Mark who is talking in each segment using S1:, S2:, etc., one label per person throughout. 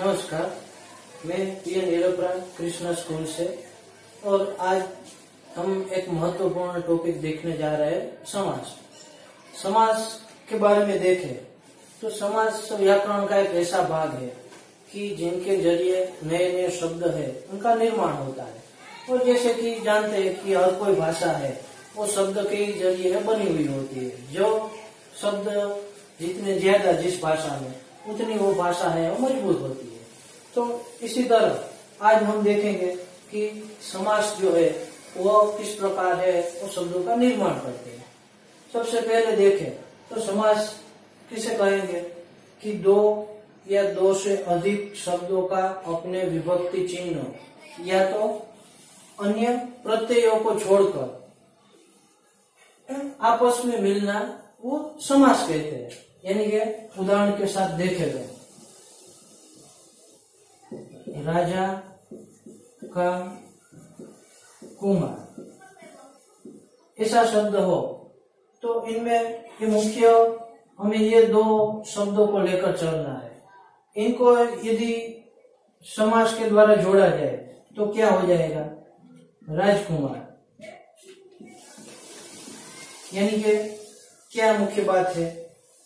S1: नमस्कार, मैं PN येलोप्रा Krishna school से और आज हम एक महत्वपूर्ण टॉपिक देखने जा रहे हैं समास। समास के बारे में देखें तो समास व्याकरण का एक ऐसा भाग है कि जिनके जरिए नए नए शब्द है उनका निर्माण होता है। और जैसे कि जानते हैं कि हर कोई भाषा है वो शब्द के जरिए बनी हुई होती है। जो शब्द जितने ज्यादा जिस भाषा में उतनी वो भाषा है वो मजबूत होती है। तो इसी तरह आज हम देखेंगे कि समास जो है वो किस प्रकार है वो शब्दों का निर्माण करते हैं। सबसे पहले देखें तो समास किसे कहेंगे कि दो या दो से अधिक शब्दों का अपने विभक्ति चिन्ह या तो अन्य प्रत्ययों को छोड़कर आपस में मिलना वो समास कहते हैं। यानी कि उदाहरण के साथ देखे गए राजा का कुमार ऐसा शब्द हो तो इनमें ये मुख्य हमें ये दो शब्दों को लेकर चलना है। इनको यदि समास के द्वारा जोड़ा जाए तो क्या हो जाएगा, राजकुमार। यानी कि क्या मुख्य बात है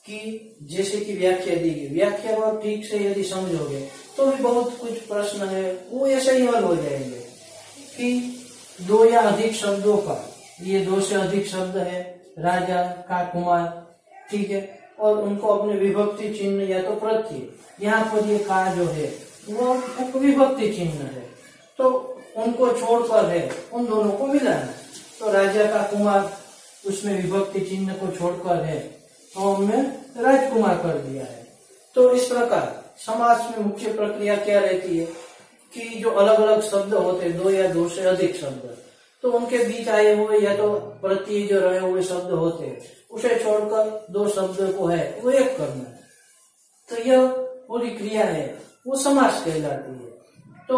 S1: कि जैसे कि व्याख्या दी गई, व्याख्या को ठीक से यदि समझोगे तो भी बहुत कुछ प्रश्न है वो ऐसे ही हल हो जाएंगे कि दो या अधिक शब्दों का, ये दो से अधिक शब्द है, राजा का कुमार, ठीक है, और उनको अपने विभक्ति चिन्ह या तो प्रत्यय, यहाँ पर ये का जो है वो एक विभक्ति चिन्ह है तो उनको छोड़कर है उन दोनों को मिलाना। तो राजा का कुमार उसमें विभक्ति चिन्ह को छोड़कर है तो हमने राजकुमार कर दिया है। तो इस प्रकार समास में मुख्य प्रक्रिया क्या रहती है कि जो अलग अलग शब्द होते हैं, दो या दो से अधिक शब्द, तो उनके बीच आए हुए या तो प्रत्यय जो रहे हुए शब्द होते हैं उसे छोड़कर दो शब्द को है वो एक करना है। तो यह पूरी क्रिया है वो समास कहलाती है। तो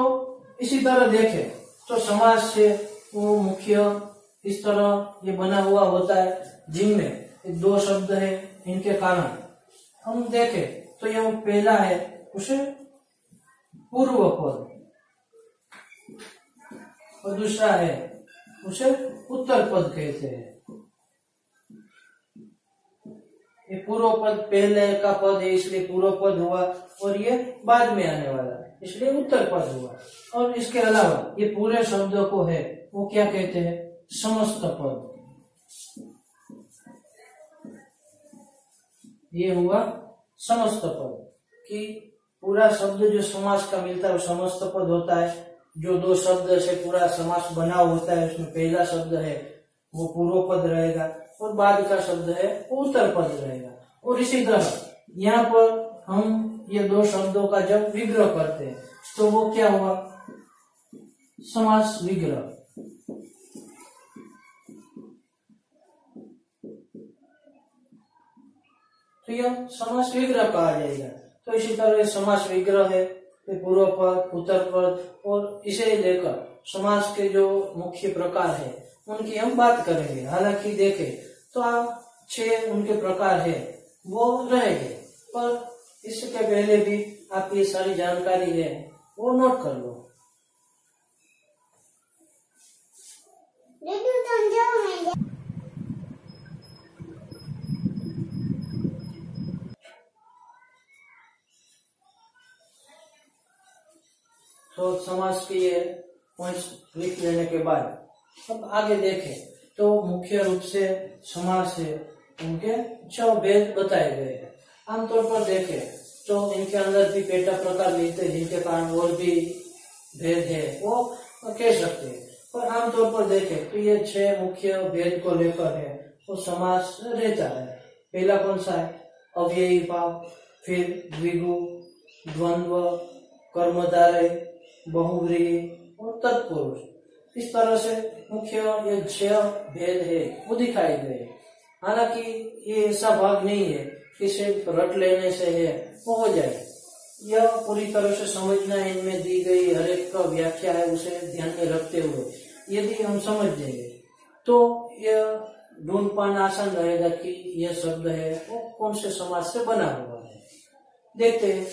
S1: इसी तरह देखें तो समास से वो मुख्य इस तरह ये बना हुआ होता है जिनमें दो शब्द है, इनके कारण हम देखें तो यह पहला है उसे पूर्व पद और दूसरा है उसे उत्तर पद कहते हैं। ये पूर्व पद पहले का पद है इसलिए पूर्व पद हुआ और ये बाद में आने वाला है इसलिए उत्तर पद हुआ। और इसके अलावा ये पूरे शब्दों को है वो क्या कहते हैं, समस्त पद। ये हुआ समस्त पद कि पूरा शब्द जो समास का मिलता है वो समस्त पद होता है। जो दो शब्द से पूरा समास बना होता है उसमें पहला शब्द है वो पूर्व पद रहेगा और बाद का शब्द है वो उत्तर पद रहेगा। और इसी तरह यहाँ पर हम ये दो शब्दों का जब विग्रह करते हैं तो वो क्या हुआ, समास विग्रह। तो यह समास विग्रह कहा जाएगा। तो इसी तरह समास विग्रह है पूर्व पद, उत्तर पद और इसे लेकर समास के जो मुख्य प्रकार है उनकी हम बात करेंगे। हालांकि देखें तो 6 उनके प्रकार है वो रहेंगे, पर इसके पहले भी आप ये सारी जानकारी है वो नोट कर लो। तो समास के ये पॉइंट्स लिख लेने के बाद अब आगे देखें तो मुख्य रूप से समास है उनके 6 भेद बताए गए हैं। आमतौर पर देखें तो इनके अंदर भी पेटा प्रकार मिलते हैं जिनके कारण और भी भेद है वो कह सकते हैं। पर आमतौर पर देखें तो ये 6 मुख्य भेद को लेकर है वो समास रहता है। पहला कौन सा है, अव्ययी भाव, फिर द्विगु, द्वंद्व, कर्मधारय, बहुव्रीहि और तत्पुरुष। इस तरह से मुख्य ये 6 भेद है वो दिखाई गए। हालांकि ये ऐसा भाग नहीं है कि सिर्फ रट लेने से है वो हो जाए। यह पूरी तरह से समझना, इनमें दी गई हर एक का व्याख्या है उसे ध्यान में रखते हुए यदि हम समझ जाएंगे तो यह ढूंढ पाना आसान रहेगा कि यह शब्द है वो कौन से समास से बना हुआ है। देखते हैं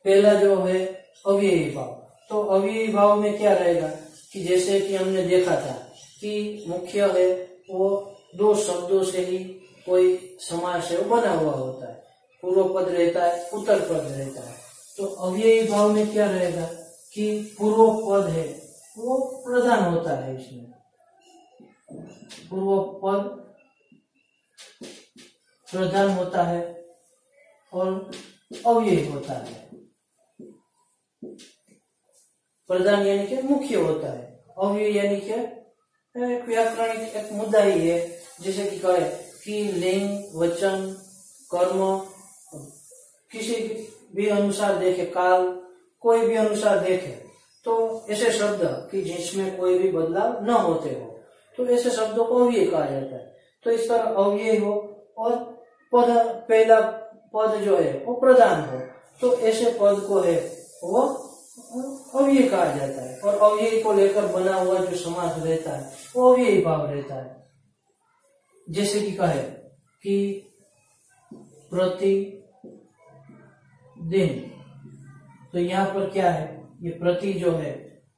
S1: पहला जो है अव्ययी भाव। तो अव्ययी भाव में क्या रहेगा कि जैसे कि हमने देखा था कि मुख्य है वो दो शब्दों से ही कोई समास है वो बना हुआ होता है, पूर्व पद रहता है, उत्तर पद रहता है। तो अव्ययी भाव में क्या रहेगा कि पूर्व पद है वो प्रधान होता है, इसमें पूर्व पद प्रधान होता है और अव्ययी होता है। प्रधान यानी कि मुख्य होता है, अव्ययी यानी कि एक व्याकरणिक एक मुद्दा ही है, जैसे कि कहे कि लिंग, वचन, कर्म किसी भी अनुसार देखे, काल कोई भी अनुसार देखे तो ऐसे शब्द कि जिसमें कोई भी बदलाव न होते हो तो ऐसे शब्दों को अव्यय कहा जाता है। तो इस तरह अव्यय हो और पद, पहला पद जो है वो प्रधान हो तो ऐसे पद को है वो अव्यय कहा जाता है। और अव्यय को लेकर बना हुआ जो समास रहता है वो अव्ययी भाव रहता है। जैसे कि कहे कि प्रति दिन, तो यहाँ पर क्या है, ये प्रति जो है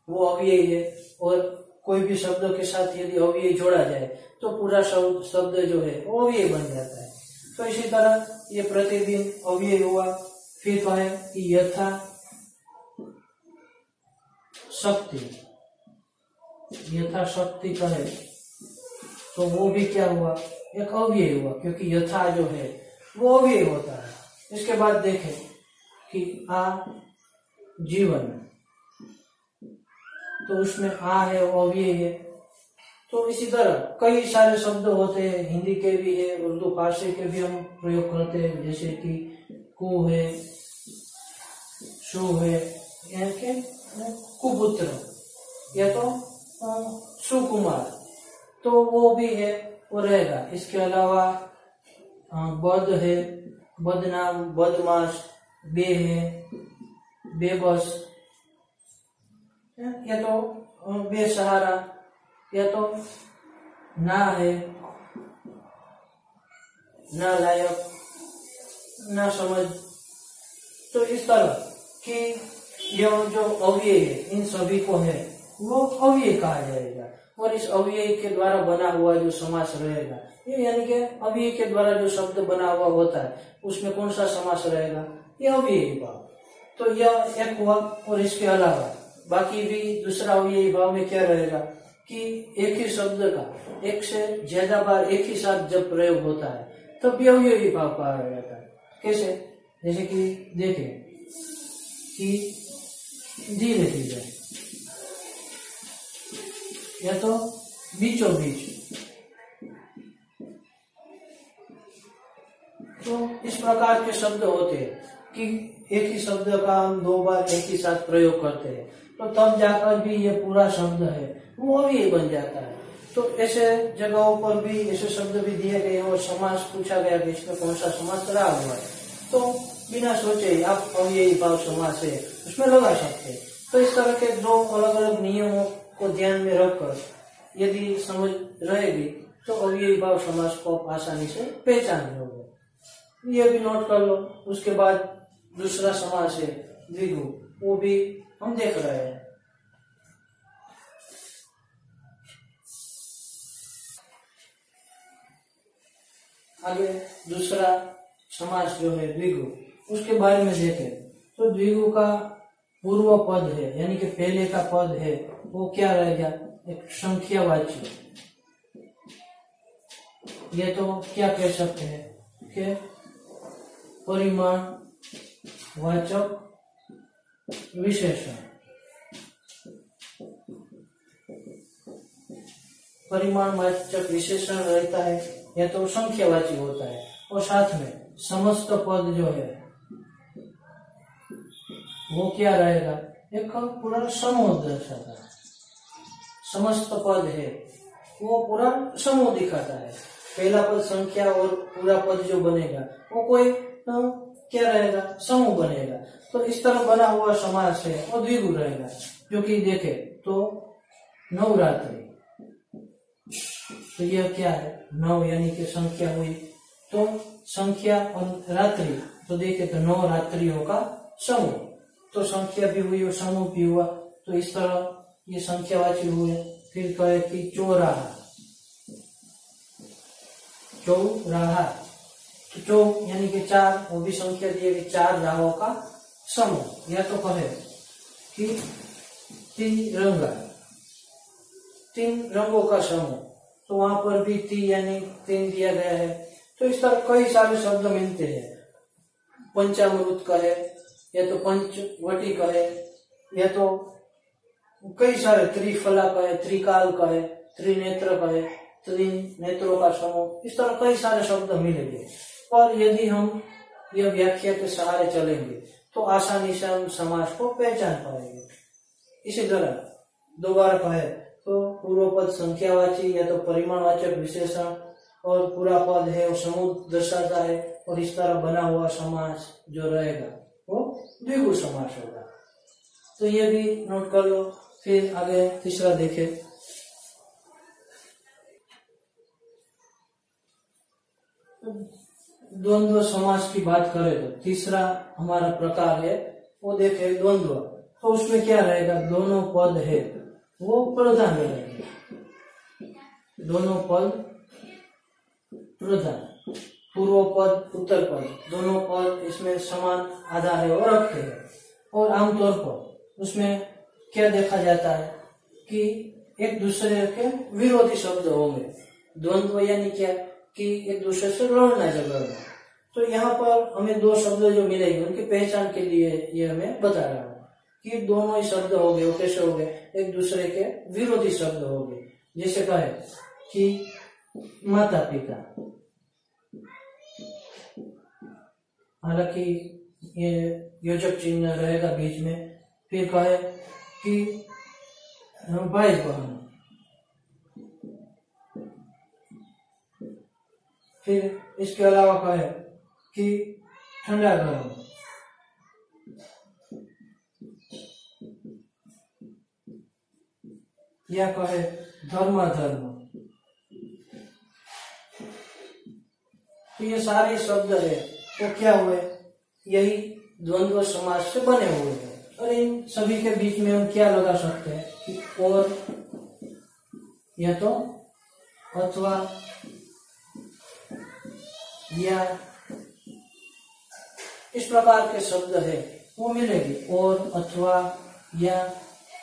S1: वो अव्ययी है और कोई भी शब्दों के साथ यदि अव्ययी जोड़ा जाए तो पूरा शब्द जो है वो अव्ययी बन जाता है। तो इसी तरह ये प्रतिदिन अव्ययी हुआ। फिर कहे कि यथा शक्ति, यथा शक्ति कहे तो वो भी क्या हुआ, एक अव्ययी हुआ, क्योंकि यथा जो है वो अव्ययी होता है। इसके बाद देखें कि आ जीवन, तो उसमें आ है वो अव्ययी है। तो इसी तरह कई सारे शब्द होते हैं, हिंदी के भी है, उर्दू फारसी के भी हम प्रयोग करते हैं, जैसे कि कु है, शु है, यानी कि कुपुत्र या तो सुकुमार, तो वो भी है वो रहेगा। इसके अलावा बद है, बदनाम, बदमाश, बे है, बेबस या तो बेसहारा, या तो ना है, ना लायक, ना समझ। तो इस तरह कि यह जो अव्यय है इन सभी को है वो अव्यय कहा जाएगा। और इस अव्यय के द्वारा बना हुआ जो समास रहेगा, ये यानी कि अव्यय के द्वारा जो शब्द बना हुआ होता है उसमें कौन सा समास रहेगा, ये अव्ययी भाव। तो यह एक हुआ। और इसके अलावा बाकी भी दूसरा अव्ययी भाव में क्या रहेगा कि एक ही शब्द का एक से ज्यादा बार एक ही साथ जब प्रयोग होता है तब भी अव्ययी भाव कहा जाता है। कैसे, जैसे कि देखें कि धीरे धीरे या तो बीचों बीच, तो इस प्रकार के शब्द होते हैं कि एक ही शब्द का हम दो बार एक ही साथ प्रयोग करते हैं तो तब जाकर भी ये पूरा शब्द है वो अव्ययी बन जाता है। तो ऐसे जगहों पर भी ऐसे शब्द भी दिए गए और समास पूछा गया कि इसमें कौन सा समास रहा हुआ है, तो बिना सोचे आप अव्ययी भाव समास है उसमें लगा सकते हैं। तो इस तरह के दो अलग अलग नियमों को ध्यान में रखकर यदि समझ रहेगी तो अव्ययी भाव समास को आप आसानी से पहचान लोगे। ये भी नोट कर लो। उसके बाद दूसरा समास है द्विगु, वो भी हम देख रहे हैं। आगे दूसरा समास जो है द्विगु, उसके बारे में देखें तो द्विगु का पूर्व पद है यानी कि पहले का पद है वो क्या रहेगा, एक संख्यावाची। ये तो क्या कह सकते हैं कि परिमाण वाचक विशेषण। परिमाण वाचक विशेषण रहता है या तो संख्यावाची होता है और साथ में समस्त पद जो है वो क्या रहेगा, एक पूरा समूह दर्शाता है। समस्त पद है वो पूरा समूह दिखाता है। पहला पद संख्या और पूरा पद जो बनेगा वो कोई क्या रहेगा, समूह बनेगा। तो इस तरह बना हुआ समास है और द्विगु रहेगा। जो कि देखे तो नवरात्रि, तो यह क्या है, नव यानी कि संख्या हुई, तो संख्या और रात्रि, तो देखे तो 9 रात्रियों का समूह। तो संख्या भी हुई और समूह भी हुआ, तो इस तरह ये संख्यावाची हुए। फिर कहे कि चौराहा, चौराहा, तो चौ यानी कि 4, वो भी संख्या दी है कि 4 राहों का समूह। या तो कहे कि तिरंगा, 3 रंगों का समूह, तो वहां पर भी ती यानी 3 दिया गया है। तो इस तरह कई सारे शब्द मिलते हैं। पंचामृत कहे, या तो पंचवटी कहे, या तो कई सारे त्रिफला कहे, त्रिकाल कहे, त्रिनेत्र कहे, 3 नेत्रों का समूह, इस तरह कई सारे शब्द मिलेंगे। और यदि हम यह व्याख्या के सहारे चलेंगे तो आसानी से हम समास को पहचान पाएंगे। इसी तरह दोबारा कहे तो पूर्व पद संख्यावाची या तो परिमाणवाचक विशेषण, और पूरा पद है वो समूह दर्शाता है, और इस तरह बना हुआ समास जो रहेगा वो द्विगु समास होगा। तो ये भी नोट कर लो। फिर आगे तीसरा देखे, द्वंद्व समास की बात करें तो तीसरा हमारा प्रकार है वो देखे द्वंद्व। तो उसमें क्या रहेगा, दोनों पद है वो प्रधान रहेंगे, दोनों पद प्रधान, पूर्व पद उत्तर पद, दोनों पद इसमें समान आधार है और रखते हैं। और आमतौर पर उसमें क्या देखा जाता है कि एक दूसरे के विरोधी शब्द होंगे। द्वंद्व यानी क्या कि एक दूसरे से लड़ना झगड़ना। तो यहाँ पर हमें 2 शब्द जो मिलेंगे उनकी पहचान के लिए ये हमें बता रहा हूँ कि दोनों ही शब्द हो गए, वो कैसे हो गए, एक दूसरे के विरोधी शब्द हो गए। जैसे कहे कि माता पिता, हालांकि ये योजक चिन्ह रहेगा बीच में। फिर कहे कि भाई बहन, फिर इसके अलावा कहे कि ठंडा गर्म, या कहे धर्माधर्म। तो ये सारे शब्द है तो क्या हुए, यही द्वंद्व समास से बने हुए हैं। और इन सभी के बीच में हम क्या लगा सकते हैं कि और, या तो अथवा, या इस प्रकार के शब्द है वो मिलेगी। और अथवा या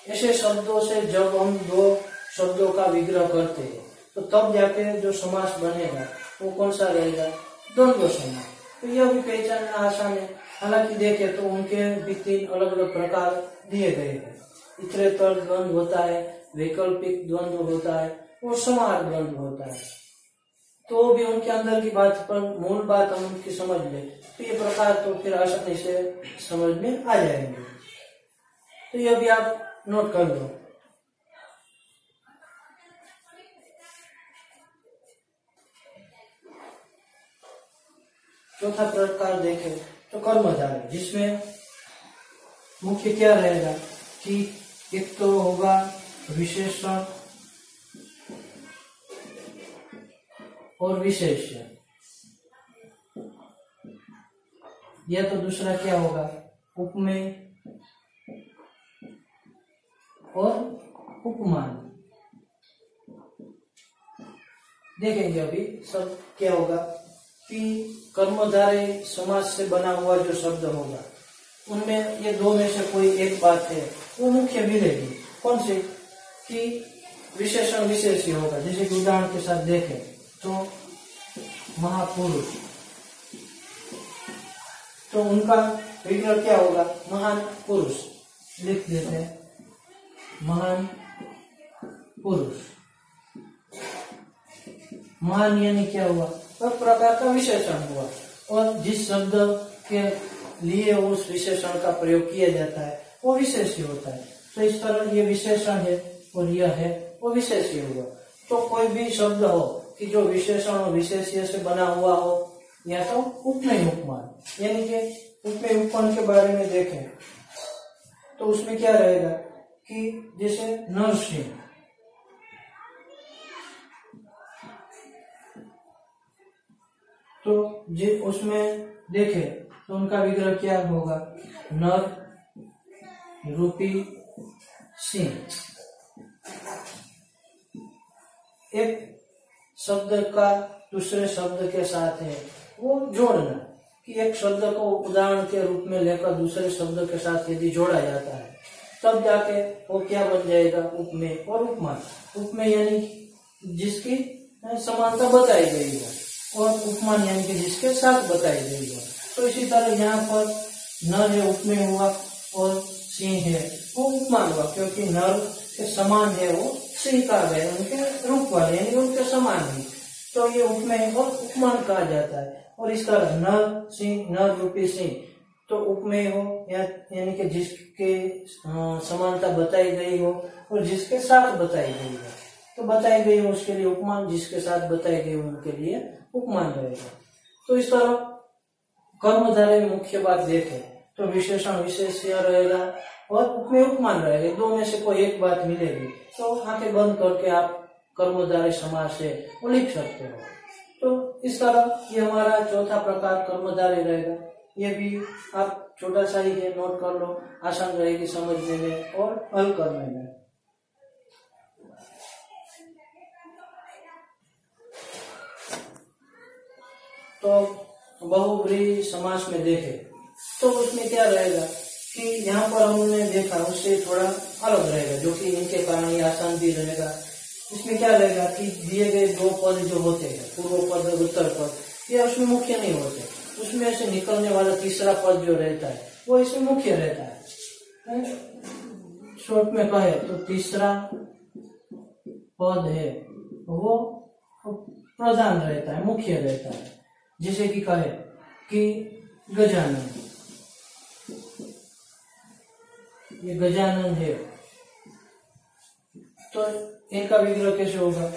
S1: ऐसे शब्दों से जब हम 2 शब्दों का विग्रह करते हैं तो तब जाके जो समास बनेगा वो कौन सा रहेगा, द्वंद्व समास। तो यह भी पहचानना आसान है। हालांकि देखे तो उनके भी 3 अलग अलग प्रकार दिए गए हैं। इतरेतर द्वंद्व होता है, वैकल्पिक द्वंद्व होता है, और समाहार द्वंद्व होता है। तो भी उनके अंदर की बात पर मूल बात हम उनकी समझ ले तो ये प्रकार तो फिर आसानी से समझ में आ जाएंगे। तो ये भी आप नोट कर लो। चौथा प्रकार देखें तो कर्मधारय, जिसमें मुख्य क्या रहेगा कि एक तो होगा विशेषण और विशेष्य, या तो दूसरा क्या होगा उपमेय और उपमान। देखेंगे अभी सब क्या होगा कि कर्मधारय समास से बना हुआ जो शब्द होगा उनमें ये 2 में से कोई एक बात है वो मुख्य मिलेगी। कौन सी कि विशेषण विशेष्य होगा। जैसे कि उदाहरण के साथ देखें तो महापुरुष, तो उनका विग्रह क्या होगा, महान पुरुष। लिख देते हैं महान पुरुष। महान यानी क्या हुआ, एक प्रकार का विशेषण हुआ, और जिस शब्द के लिए उस विशेषण का प्रयोग किया जाता है वो विशेष्य होता है। तो इस तरह ये विशेषण है और यह है वो विशेष्य हुआ। तो कोई भी शब्द हो कि जो विशेषण और विशेष्य से बना हुआ हो, या तो उपमेय उपमान, यानी कि उपमेय उपमान के बारे में देखें तो उसमें क्या रहेगा कि जैसे नरसिंह, तो उसमें देखें तो उनका विग्रह क्या होगा, नर रूपी सिंह। एक शब्द का दूसरे शब्द के साथ है वो जोड़ना, कि एक शब्द को उदाहरण के रूप में लेकर दूसरे शब्द के साथ यदि जोड़ा जाता है तब जाके वो क्या बन जाएगा, उपमेय और उपमान। उपमेय यानी जिसकी समानता बताई गई है और उपमान यानी कि जिसके साथ बताई गई है। तो इसी तरह यहाँ पर नर है उपमेय हुआ और सिंह है वो उपमान हुआ, क्योंकि नर के समान है वो सिंह कहा गया, उनके रूप वाले यानी उनके समान ही, तो ये उपमेय और उपमान कहा जाता है। और इस तरह नर सिंह, नर रूपी सिंह, तो उपमेय हो यानी कि जिसके समानता बताई गई हो और जिसके साथ बताई गई है, तो बताई गई हो उसके लिए उपमान, जिसके साथ बताई गई हो उनके लिए उपमान रहेगा। तो इस तरह कर्मधारय में मुख्य बात देखें तो विशेषण विशेष्य रहेगा और उपमेय उपमान रहेगा, दो में से कोई एक बात मिलेगी। तो आंखें बंद करके आप कर्मधारय समास है वो लिख सकते हो। तो इस तरह ये हमारा चौथा प्रकार कर्मधारय रहेगा। ये भी आप छोटा सा ही है, नोट कर लो, आसान रहेगी समझने में और हल करने में। तो बहुब्रीहि समास में देखे तो उसमें क्या रहेगा कि यहाँ पर हमने देखा उससे थोड़ा अलग रहेगा, जो कि इनके कारण ये आसान भी रहेगा। इसमें क्या रहेगा कि दिए गए दो पद जो होते हैं, पूर्व पद और उत्तर पद, ये उसमें मुख्य नहीं होते, उसमें से निकलने वाला तीसरा पद जो रहता है वो इसमें मुख्य रहता है। शॉर्ट में कहे तो तीसरा पद है वो प्रधान रहता है, मुख्य रहता है। जैसे कि कहे कि गजानन, ये गजानन है, तो इनका विग्रह कैसे होगा,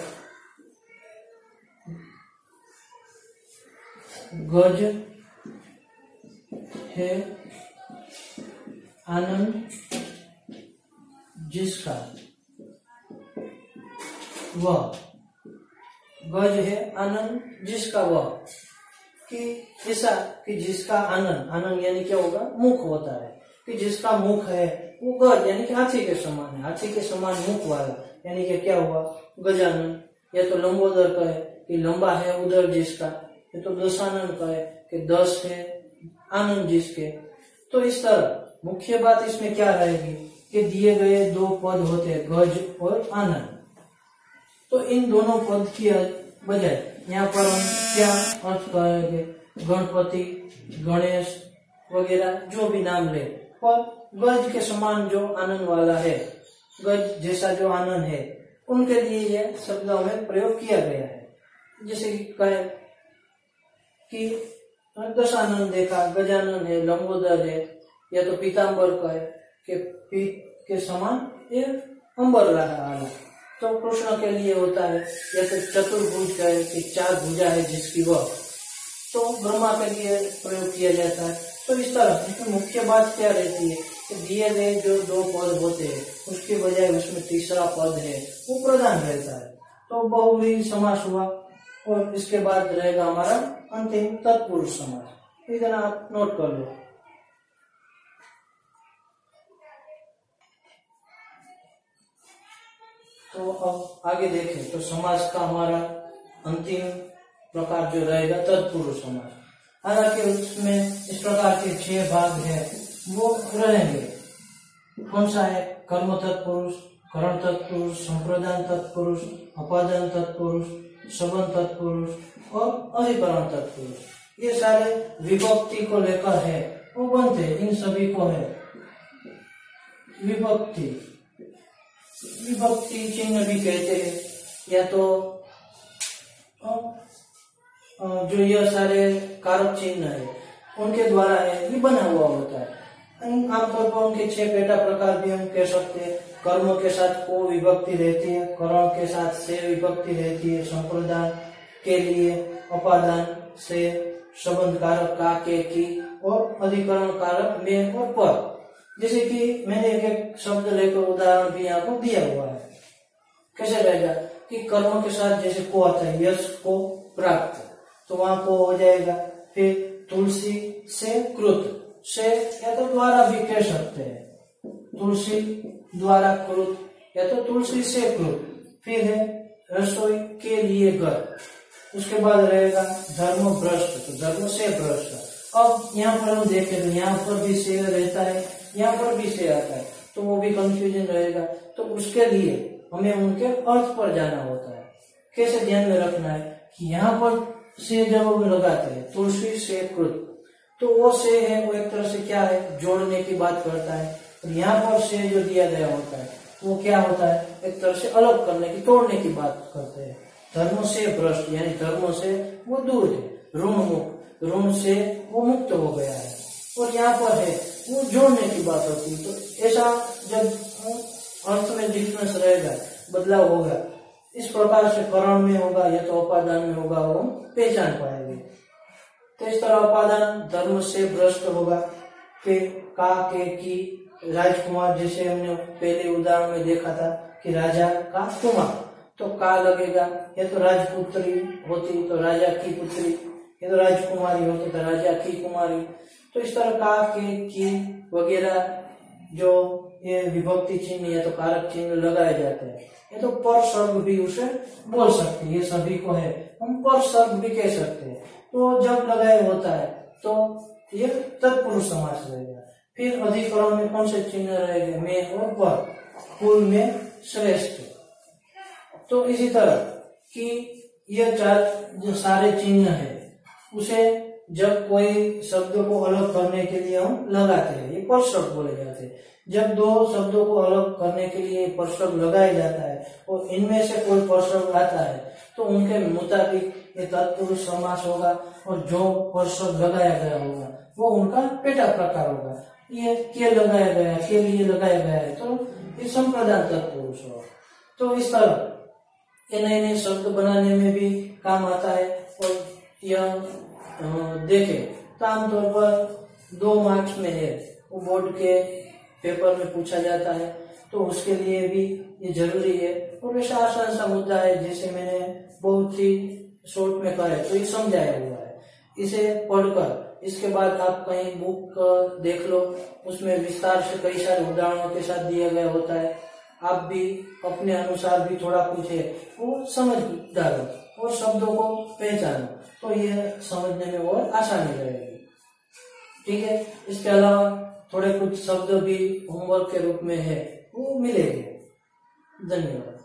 S1: गज है आनंद जिसका वह, गज है आनंद जिसका वह, कि ऐसा कि जिसका आनंद, आनंद यानी क्या होगा, मुख होता है, कि जिसका मुख है वो गज यानी कि हाथी के समान है, हाथी के समान मुख वाला, यानी कि क्या हुआ गजानन। या तो लंबोदर कहे कि लंबा है उदर जिसका, या तो दशानन कहे कि 10 है आनंद जिसके। तो इस तरह मुख्य बात इसमें क्या रहेगी कि दिए गए दो पद होते हैं गज और आनंद, तो इन दोनों पद की बजाय यहाँ पर हम क्या अर्थ करेंगे, गणपति, गणेश वगैरह जो भी नाम ले, और गज के समान जो आनंद वाला है, गज जैसा जो आनंद है, उनके लिए यह शब्दों में प्रयोग किया गया है। जैसे कि कहे कि दशानन देखा, गजानन है, लंबोदर है, या तो पीताम्बर कहे कि पीत के समान ये अंबर रहा आला, तो कृष्ण के लिए होता है। या तो चतुर्भुज कहे कि 4 भुजा है जिसकी वह, तो ब्रह्मा के लिए प्रयोग किया जाता है। तो इस तरह इसमें मुख्य बात क्या रहती है कि दिए गए जो दो पद होते हैं उसके बजाय उसमें तीसरा पद है वो प्रधान रहता है। तो बहुब्रीहि समास हुआ और इसके बाद रहेगा हमारा अंतिम तत्पुरुष समास। इधर आप नोट कर लो। तो अब आगे देखें तो समास का हमारा अंतिम प्रकार जो रहेगा तत्पुरुष समास। हालांकि उसमें इस प्रकार के 6 भाग है वो रहेंगे। कौन सा है, कर्म तत्पुरुष, करण तत्पुरुष, संप्रदान तत्पुरुष, अपादान तत्पुरुष, संबंध तत्पुरुष और अधिकरण तत्पुरुष। ये सारे विभक्ति को लेकर है वो बनते, इन सभी को है विभक्ति, विभक्ति चिन्ह भी कहते हैं, या तो जो यह सारे कारक चिन्ह है उनके द्वारा है ये बना हुआ होता है। आमतौर पर उनके 6 पेटा प्रकार भी हम कह सकते हैं। कर्म के साथ को विभक्ति रहती है, करण के साथ से विभक्ति रहती है, संप्रदान के लिए अपादान से, संबंध कारक का, के, की और अधिकरण कारक में और पर। जैसे कि मैंने एक शब्द लेकर उदाहरण भी यहाँ पर दिया हुआ है। कैसे रहेगा कि कर्म के साथ जैसे को आता है, यश को प्राप्त, तो वहां को हो जाएगा। फिर तुलसी से कृत से, या तो द्वारा भी कह सकते हैं, तुलसी द्वारा कृत या तो तुलसी से कृत। फिर है रसोई के लिए घर। उसके बाद रहेगा धर्म भ्रष्ट, तो धर्म से भ्रष्ट। अब यहाँ पर हम देखें तो यहाँ पर भी से रहता है, यहाँ पर भी से आता है, तो वो भी कंफ्यूजन रहेगा। तो उसके लिए हमें उनके अर्थ पर जाना होता है। कैसे ध्यान में रखना है कि यहाँ पर से जब हम लगाते हैं तुलसी से कृत, तो वो से है वो एक तरह से क्या है, जोड़ने की बात करता है। और यहाँ पर से जो दिया गया होता है वो क्या होता है, एक तरह से अलग करने की, तोड़ने की बात करते हैं। धर्म से भ्रष्ट यानी धर्म से वो दूर है, ऋण मुक्त, ऋण से वो मुक्त हो गया है। और यहाँ पर है वो जोड़ने की बात होती है। तो ऐसा जब अर्थ में डिफरेंस रहेगा, बदलाव होगा, इस प्रकार से करण में होगा या तो उपादान में होगा, वो हम पहचान पाएंगे। तो इस तरह उपादान धर्म से भ्रष्ट होगा। फिर का के की राजकुमार, जैसे हमने पहले उदाहरण में देखा था कि राजा का कुमार, तो का लगेगा, या तो राजपुत्री होती तो राजा की पुत्री, या तो राजकुमारी होती तो राजा की कुमारी। तो इस तरह का के की वगैरह जो ये विभक्ति चिन्ह या तो कारक चिन्ह लगाए जाते हैं। ये तो पर सर्ग भी उसे बोल सकते हैं, ये सभी को है, हम पर सर्ग भी कह सकते हैं। तो जब लगाए होता है तो ये तत्पुरुष समास रहेगा। फिर अधिकरण में कौन से चिन्ह रहेंगे, में और पर, कुल में श्रेष्ठ। तो इसी तरह कि यह चार जो सारे चिन्ह है उसे जब कोई शब्द को अलग करने के लिए हम लगाते हैं, ये परशब्द बोले जाते हैं। जब दो शब्दों को अलग करने के लिए परशब्द लगाया जाता है और इनमें से कोई परशब्द आता है तो उनके मुताबिक ये तत्पुरुष समास होगा, और जो परशब्द लगाया गया होगा वो उनका पेटा प्रकार होगा। ये के लगाया गया, के लिए लगाया गया है, तो ये संप्रदान तत्पुरुष होगा। तो इस तरह ये नए नए शब्द बनाने में भी काम आता है। और यह देखे तो आमतौर पर 2 मार्क्स में है, वो बोर्ड के पेपर में पूछा जाता है, तो उसके लिए भी ये जरूरी है। और वैसा आसान सा मुद्दा है, जैसे मैंने बहुत ही शॉर्ट में कहा है, तो ये समझाया हुआ है। इसे पढ़कर इसके बाद आप कहीं बुक देख लो, उसमें विस्तार से कई सारे उदाहरणों के साथ दिया गया होता है। आप भी अपने अनुसार भी थोड़ा कुछ है वो समझ डालो और शब्दों को पहचानो, तो ये समझने में और आसानी रहेगी। ठीक है, इसके अलावा थोड़े कुछ शब्द भी होमवर्क के रूप में है, वो मिलेंगे। धन्यवाद।